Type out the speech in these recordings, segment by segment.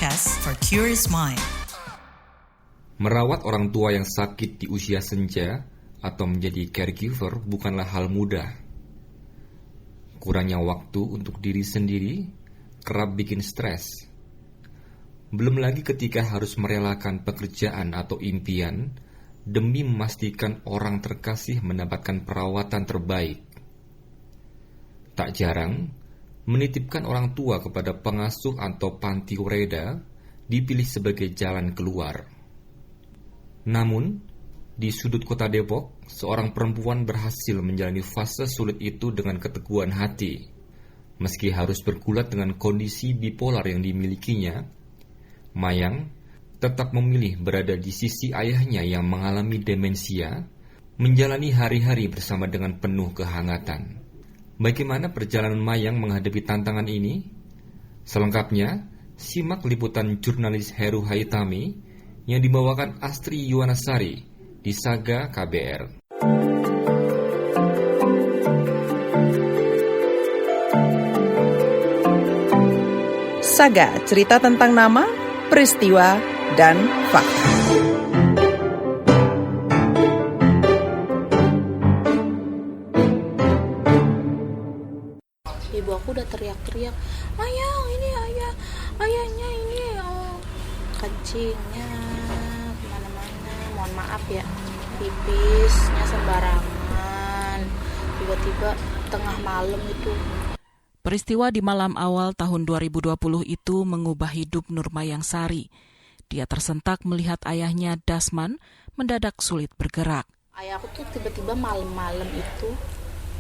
podcast for curious mind. Merawat orang tua yang sakit di usia senja atau menjadi caregiver bukanlah hal mudah. Kurangnya waktu untuk diri sendiri kerap bikin stres. Belum lagi ketika harus merelakan pekerjaan atau impian demi memastikan orang terkasih mendapatkan perawatan terbaik. Tak jarang, menitipkan orang tua kepada pengasuh atau panti ureda dipilih sebagai jalan keluar. Namun, di sudut kota Depok, seorang perempuan berhasil menjalani fase sulit itu dengan keteguhan hati. Meski harus bergulat dengan kondisi bipolar yang dimilikinya, Mayang tetap memilih berada di sisi ayahnya yang mengalami demensia, menjalani hari-hari bersama dengan penuh kehangatan. Bagaimana perjalanan Mayang menghadapi tantangan ini? Selengkapnya, simak liputan jurnalis Heru Haitami yang dibawakan Astri Yuwanasari di Saga KBR. Saga, cerita tentang nama, peristiwa, dan fakta. Ibu aku udah teriak-teriak, ayang ini ayahnya ini kencingnya kemana-mana, mohon maaf ya, pipisnya sembarangan, tiba-tiba tengah malam itu. Peristiwa di malam awal tahun 2020 itu mengubah hidup Nur Mayang Sari. Dia tersentak melihat ayahnya Dasman mendadak sulit bergerak. Ayahku tuh tiba-tiba malam-malam itu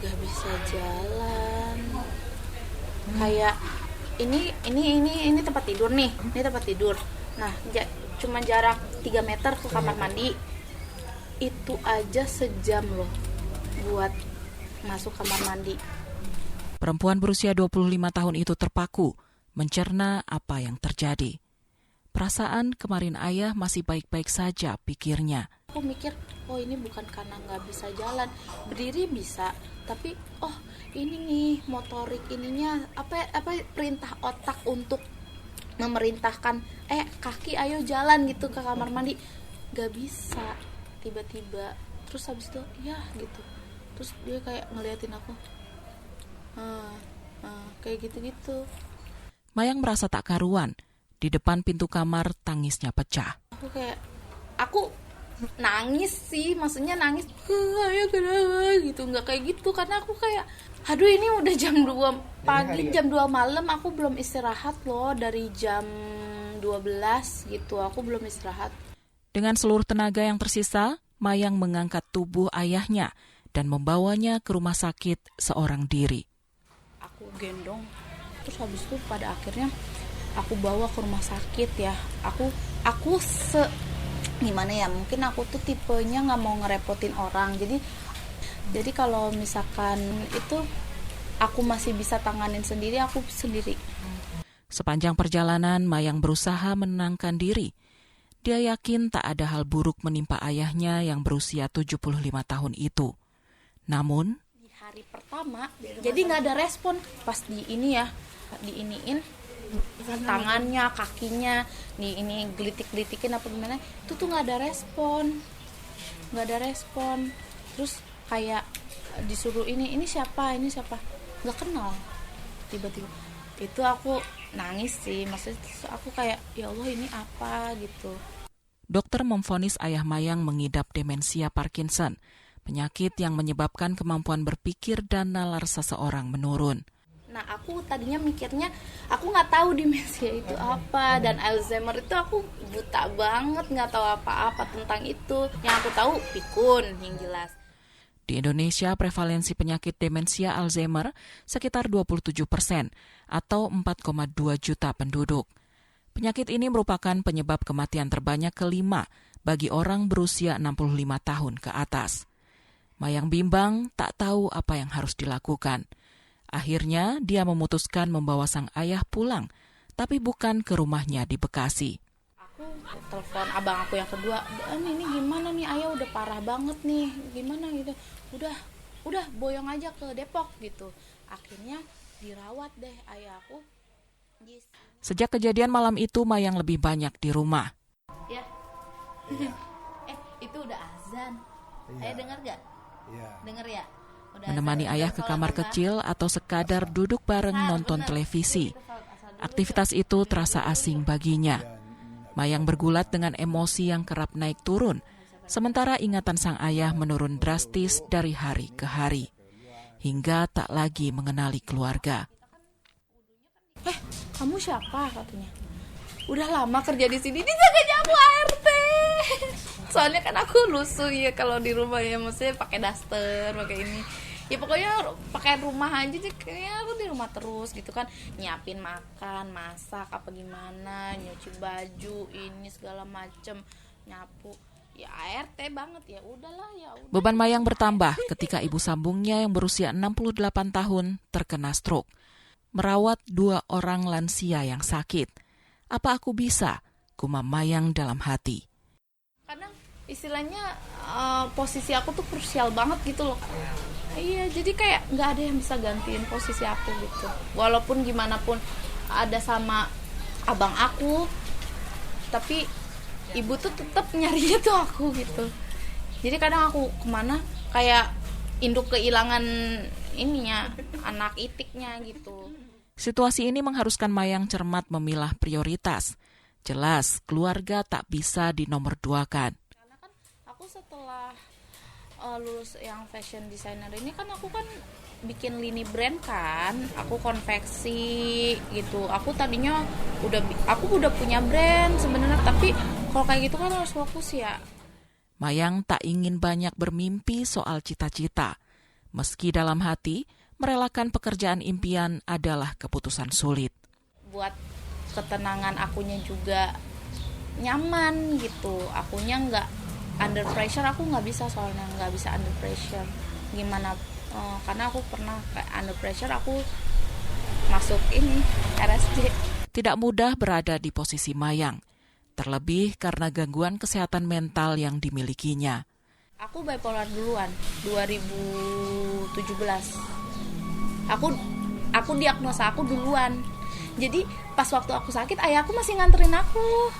gak bisa jalan. Kayak ini tempat tidur nih, ini tempat tidur. Nah, cuma jarak 3 meter ke kamar mandi. Itu aja sejam loh buat masuk kamar mandi. Perempuan berusia 25 tahun itu terpaku, mencerna apa yang terjadi. Perasaan kemarin ayah masih baik-baik saja, pikirnya. Aku mikir, oh ini bukan karena nggak bisa jalan, berdiri bisa, tapi oh ini nih motorik ininya apa perintah otak untuk memerintahkan kaki ayo jalan gitu ke kamar mandi, nggak bisa tiba-tiba. Terus habis itu ya gitu, terus dia kayak ngeliatin aku, kayak gitu-gitu. Mayang merasa tak karuan. Di depan pintu kamar tangisnya pecah. Aku nangis sih, maksudnya nangis, ayo kenapa gitu, nggak kayak gitu, karena aku kayak, aduh ini udah jam 2 pagi, jam 2 malam, aku belum istirahat loh, dari jam 12 gitu, aku belum istirahat. Dengan seluruh tenaga yang tersisa, Mayang mengangkat tubuh ayahnya dan membawanya ke rumah sakit seorang diri. Aku gendong, terus habis itu pada akhirnya aku bawa ke rumah sakit ya. Aku gimana ya, mungkin aku tuh tipenya nggak mau ngerepotin orang, jadi kalau misalkan itu aku masih bisa tanganin sendiri, aku sendiri. Sepanjang perjalanan Mayang berusaha menenangkan diri. Dia yakin tak ada hal buruk menimpa ayahnya yang berusia 75 tahun itu. Namun di hari pertama jadi nggak ada respon, pas diiniin tangannya, kakinya, ini gelitik-gelitikin apa gimana, itu tuh nggak ada respon. Terus kayak disuruh ini siapa, nggak kenal. Tiba-tiba itu aku nangis sih, maksudnya aku kayak ya Allah ini apa gitu. Dokter memvonis ayah Mayang mengidap demensia Parkinson, penyakit yang menyebabkan kemampuan berpikir dan nalar seseorang menurun. Nah, aku tadinya mikirnya, aku nggak tahu demensia itu apa, dan Alzheimer itu aku buta banget, nggak tahu apa-apa tentang itu. Yang aku tahu pikun, yang jelas. Di Indonesia, prevalensi penyakit demensia Alzheimer sekitar 27% atau 4,2 juta penduduk. Penyakit ini merupakan penyebab kematian terbanyak kelima bagi orang berusia 65 tahun ke atas. Mayang bimbang tak tahu apa yang harus dilakukan. Akhirnya, dia memutuskan membawa sang ayah pulang, tapi bukan ke rumahnya di Bekasi. Aku telepon abang aku yang kedua, ini gimana nih, ayah udah parah banget nih, gimana gitu. Udah boyong aja ke Depok gitu. Akhirnya dirawat deh ayah aku. Sejak kejadian malam itu, Mayang lebih banyak di rumah. Ya. Itu udah azan. Ayah dengar gak? Iya. Dengar ya? Udah Menemani ayah ke kamar kecil atau sekadar duduk bareng nonton televisi. Aktivitas itu terasa asing baginya. Mayang bergulat dengan emosi yang kerap naik turun, sementara ingatan sang ayah menurun drastis dari hari ke hari, hingga tak lagi mengenali keluarga. Kamu siapa katanya? Udah lama kerja di sini, disangkanya aku ART. Soalnya kan aku lusuh ya kalau di rumah ya, maksudnya pakai daster, pakai ini. Ya pokoknya pakai rumah aja sih, kayaknya aku di rumah terus gitu kan, nyiapin makan, masak apa gimana, nyuci baju, ini segala macem, nyapu. Ya ART banget, ya udahlah ya udah. Beban Mayang bertambah ketika ibu sambungnya yang berusia 68 tahun terkena stroke. Merawat 2 orang lansia yang sakit. Apa aku bisa? Gumam Mayang dalam hati. Kadang istilahnya posisi aku tuh krusial banget gitu loh. Iya, jadi kayak nggak ada yang bisa gantiin posisi aku gitu. Walaupun gimana pun ada sama abang aku, tapi ibu tuh tetap nyarinya tuh aku gitu. Jadi kadang aku kemana kayak induk kehilangan ininya, anak itiknya gitu. Situasi ini mengharuskan Mayang cermat memilah prioritas. Jelas, keluarga tak bisa dinomorduakan. Karena kan aku setelah lulus yang fashion designer ini kan aku kan bikin lini brand kan, aku konveksi gitu. Aku tadinya aku udah punya brand sebenarnya, tapi kalau kayak gitu kan harus fokus ya. Mayang tak ingin banyak bermimpi soal cita-cita. Meski dalam hati, merelakan pekerjaan impian adalah keputusan sulit. Buat ketenangan akunya juga nyaman gitu. Akunya nggak under pressure, aku nggak bisa soalnya nggak bisa under pressure. Gimana? Karena aku pernah kayak under pressure, aku masuk ini RSJ. Tidak mudah berada di posisi Mayang, terlebih karena gangguan kesehatan mental yang dimilikinya. Aku bipolar duluan, 2017. Aku diagnosa aku duluan. Jadi pas waktu aku sakit, ayahku masih nganterin aku.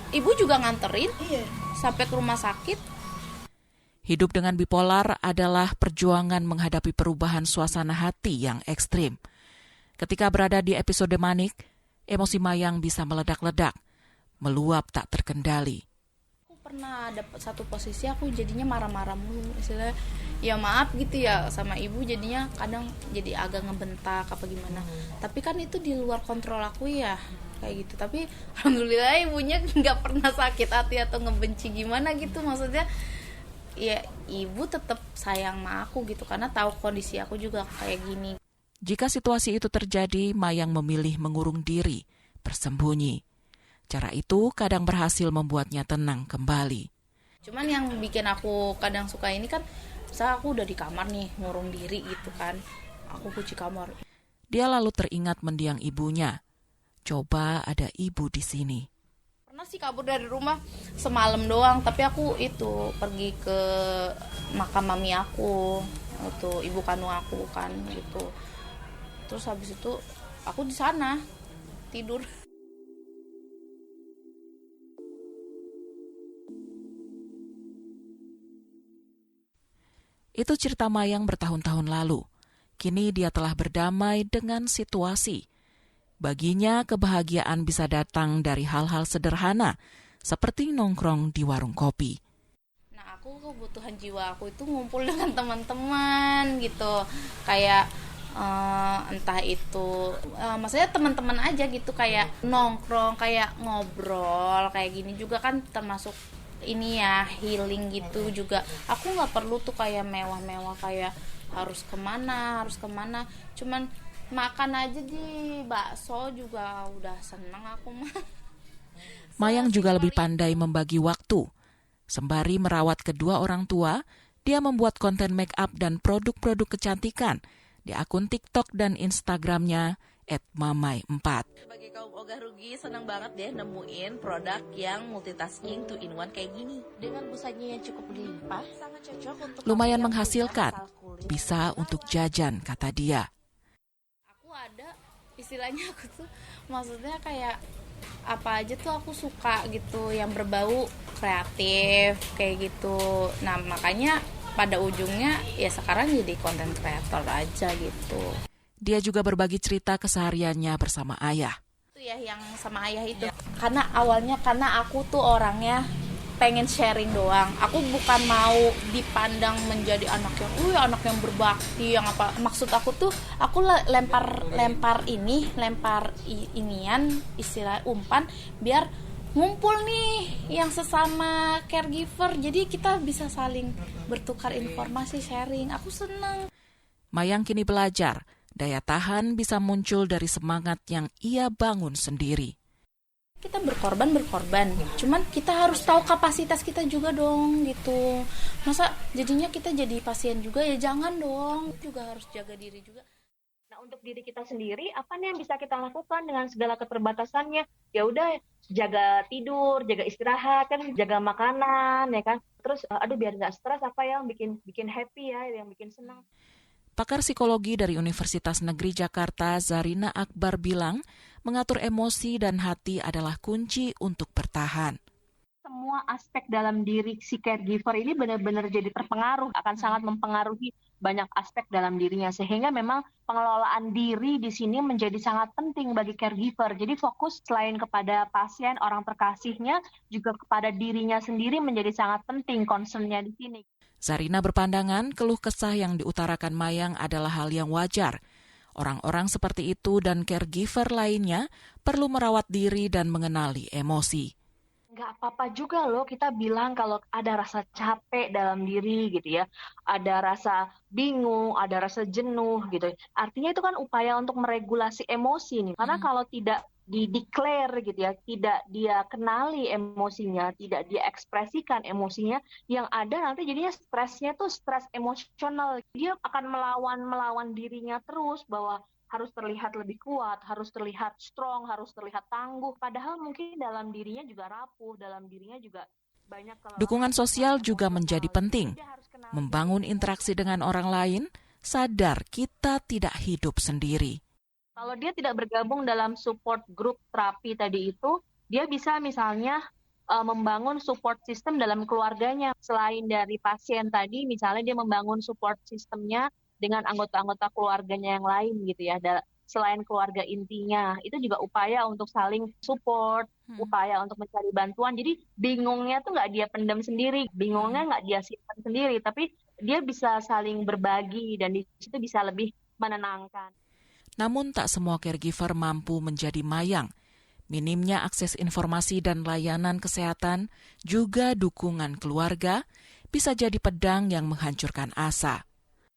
Ibu juga nganterin, sampai ke rumah sakit. Hidup dengan bipolar adalah perjuangan menghadapi perubahan suasana hati yang ekstrim. Ketika berada di episode manik, emosi Mayang bisa meledak-ledak, meluap tak terkendali. Aku pernah ada satu posisi aku jadinya marah-marah mulu, istilahnya ya maaf gitu ya sama ibu, jadinya kadang jadi agak ngebentak apa gimana. Tapi kan itu di luar kontrol aku ya, kayak gitu. Tapi alhamdulillah ibunya nggak pernah sakit hati atau ngebenci gimana gitu, maksudnya ya ibu tetap sayang sama aku gitu, karena tahu kondisi aku juga kayak gini. Jika situasi itu terjadi, Mayang memilih mengurung diri, bersembunyi. Cara itu kadang berhasil membuatnya tenang kembali. Cuman yang bikin aku kadang suka ini kan, misalnya aku udah di kamar nih, ngurung diri gitu kan, aku kunci kamar. Dia lalu teringat mendiang ibunya. Coba ada ibu di sini. Pernah sih kabur dari rumah semalam doang, tapi aku itu pergi ke makam mami aku, itu ibu kandung aku kan gitu. Terus habis itu aku di sana tidur. Itu cerita Mayang bertahun-tahun lalu. Kini dia telah berdamai dengan situasi. Baginya, kebahagiaan bisa datang dari hal-hal sederhana, seperti nongkrong di warung kopi. Nah, aku kebutuhan jiwa aku itu ngumpul dengan teman-teman gitu. Kayak entah itu, maksudnya teman-teman aja gitu, kayak nongkrong, kayak ngobrol, kayak gini juga kan termasuk ini ya, healing gitu juga. Aku nggak perlu tuh kayak mewah-mewah, kayak harus kemana, cuman makan aja di bakso juga udah seneng aku mah. Mayang juga lebih pandai membagi waktu. Sembari merawat kedua orang tua, dia membuat konten make up dan produk-produk kecantikan di akun TikTok dan Instagramnya @mamai4. Sebagai kaum ogah rugi, senang banget deh nemuin produk yang multitasking 2-in-1 kayak gini. Dengan busanya yang cukup berlimpah, sangat cocok untuk lumayan menghasilkan, bisa untuk jajan, kata dia. Aku ada Istilahnya aku tuh maksudnya kayak apa aja tuh aku suka gitu yang berbau kreatif kayak gitu. Nah makanya pada ujungnya ya sekarang jadi content creator aja gitu. Dia juga berbagi cerita kesehariannya bersama ayah. Itu ya yang sama ayah itu. Karena awalnya aku tuh orangnya pengen sharing doang. Aku bukan mau dipandang menjadi anak yang berbakti yang apa. Maksud aku tuh aku lempar inian istilah umpan biar ngumpul nih yang sesama caregiver. Jadi kita bisa saling bertukar informasi, sharing. Aku senang. Mayang kini belajar, daya tahan bisa muncul dari semangat yang ia bangun sendiri. Kita berkorban, cuman kita harus tahu kapasitas kita juga dong gitu. Masa jadinya kita jadi pasien juga ya jangan dong, juga harus jaga diri juga. Nah untuk diri kita sendiri apa nih yang bisa kita lakukan dengan segala keterbatasannya? Ya udah jaga tidur, jaga istirahat kan, jaga makanan ya kan. Terus biar nggak stres apa yang bikin happy ya, yang bikin senang. Pakar psikologi dari Universitas Negeri Jakarta, Zarina Akbar bilang, mengatur emosi dan hati adalah kunci untuk bertahan. Semua aspek dalam diri si caregiver ini benar-benar jadi terpengaruh, akan sangat mempengaruhi banyak aspek dalam dirinya. Sehingga memang pengelolaan diri di sini menjadi sangat penting bagi caregiver. Jadi fokus selain kepada pasien, orang terkasihnya, juga kepada dirinya sendiri menjadi sangat penting concern-nya di sini. Zarina berpandangan keluh kesah yang diutarakan Mayang adalah hal yang wajar. Orang-orang seperti itu dan caregiver lainnya perlu merawat diri dan mengenali emosi. Nggak apa-apa juga loh kita bilang kalau ada rasa capek dalam diri gitu ya. Ada rasa bingung, ada rasa jenuh gitu. Artinya itu kan upaya untuk meregulasi emosi nih. Karena kalau tidak di-declare gitu ya, tidak dia kenali emosinya, tidak dia ekspresikan emosinya, yang ada nanti jadinya stresnya tuh stres emosional. Dia akan melawan dirinya terus bahwa harus terlihat lebih kuat, harus terlihat strong, harus terlihat tangguh. Padahal mungkin dalam dirinya juga rapuh, dalam dirinya juga banyak kelelahan. Dukungan sosial juga menjadi penting. Membangun interaksi dengan orang lain, sadar kita tidak hidup sendiri. Kalau dia tidak bergabung dalam support group terapi tadi itu, dia bisa misalnya membangun support system dalam keluarganya. Selain dari pasien tadi, misalnya dia membangun support systemnya dengan anggota-anggota keluarganya yang lain gitu ya. Selain keluarga intinya, itu juga upaya untuk saling support, upaya untuk mencari bantuan. Jadi bingungnya tuh nggak dia pendam sendiri, bingungnya nggak dia simpan sendiri, tapi dia bisa saling berbagi dan di situ bisa lebih menenangkan. Namun tak semua caregiver mampu menjadi Mayang. Minimnya akses informasi dan layanan kesehatan, juga dukungan keluarga, bisa jadi pedang yang menghancurkan asa.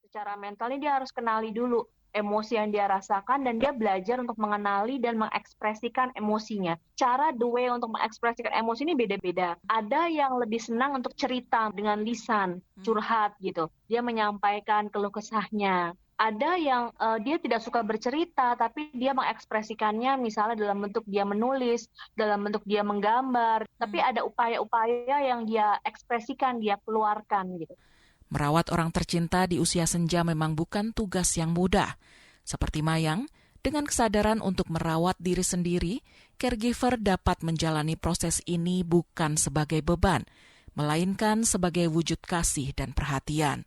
Secara mentalnya dia harus kenali dulu emosi yang dia rasakan dan dia belajar untuk mengenali dan mengekspresikan emosinya. Cara the way untuk mengekspresikan emosi ini beda-beda. Ada yang lebih senang untuk cerita dengan lisan, curhat gitu. Dia menyampaikan keluh kesahnya. Ada yang dia tidak suka bercerita, tapi dia mengekspresikannya misalnya dalam bentuk dia menulis, dalam bentuk dia menggambar. Tapi ada upaya-upaya yang dia ekspresikan, dia keluarkan gitu. Merawat orang tercinta di usia senja memang bukan tugas yang mudah. Seperti Mayang, dengan kesadaran untuk merawat diri sendiri, caregiver dapat menjalani proses ini bukan sebagai beban, melainkan sebagai wujud kasih dan perhatian.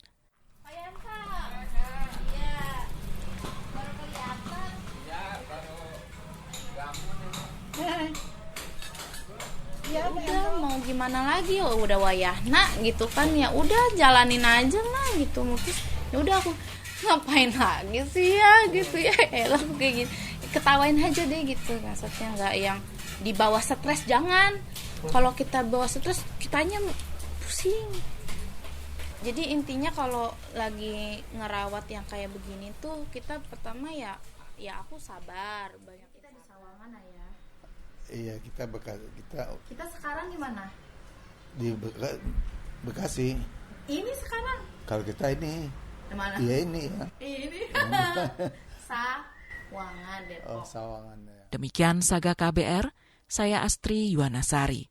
Ya udah mau gimana lagi, udah wayahna gitu kan, ya udah jalanin aja lah gitu. Terus ya udah aku ngapain lagi sih ya gitu ya, elah kayak gini, ketawain aja deh gitu. Maksudnya nggak yang dibawa stres, jangan. Kalau kita bawa stres kitanya pusing. Jadi intinya kalau lagi ngerawat yang kayak begini tuh kita pertama ya aku sabar. Banyak kita di Sawangan ya. Iya, kita sekarang di mana? Di Bekasi. Ini sekarang? Kalau kita ini. Di mana? Iya ini ya. Ini. Sawangan Depok. Oh, Sawangan ya. Demikian Saga KBR, saya Astri Yuwanasari.